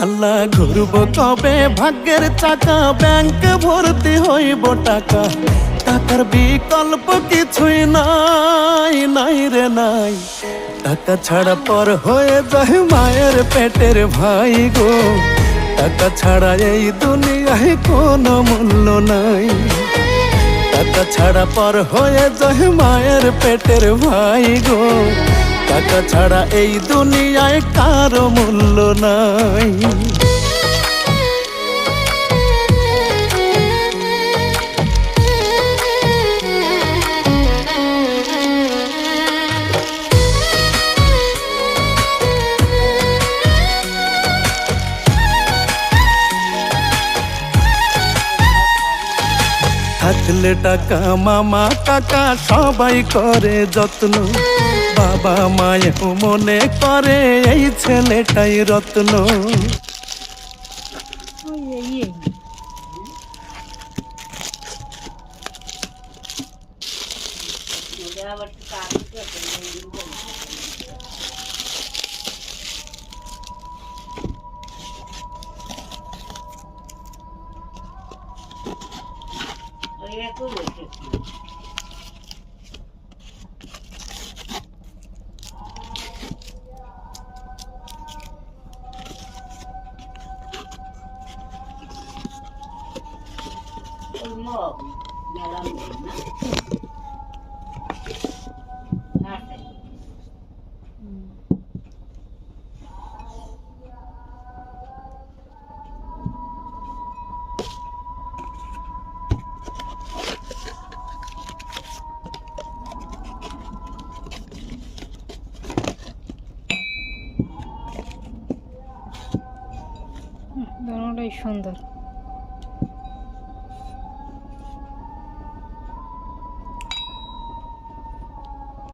আল্লাহ ঘুরব কবে ভাগ্যের চাকা, ব্যাংক ভর্তি হইব টাকা, টাকার বিকল্প কিছুই নাই, নাই রে নাই। টাকা ছাড়া পর হয়ে যায় মায়ের পেটের ভাই গো, টাকা ছাড়া এই দুনিয়ায় কোনো মূল্য নাই। টাকা ছাড়া পর হয়ে যায় মায়ের পেটের ভাই গো, টাকা ছাড়া এই দুনিয়ায় কারো মূল্য নাই। থাকলে টাকা মামা কাকা সবাই করে যত্ন, বাবা মায়েও মনে করে এই ছেলেটাই রত্ন। দোনোটাই সুন্দর।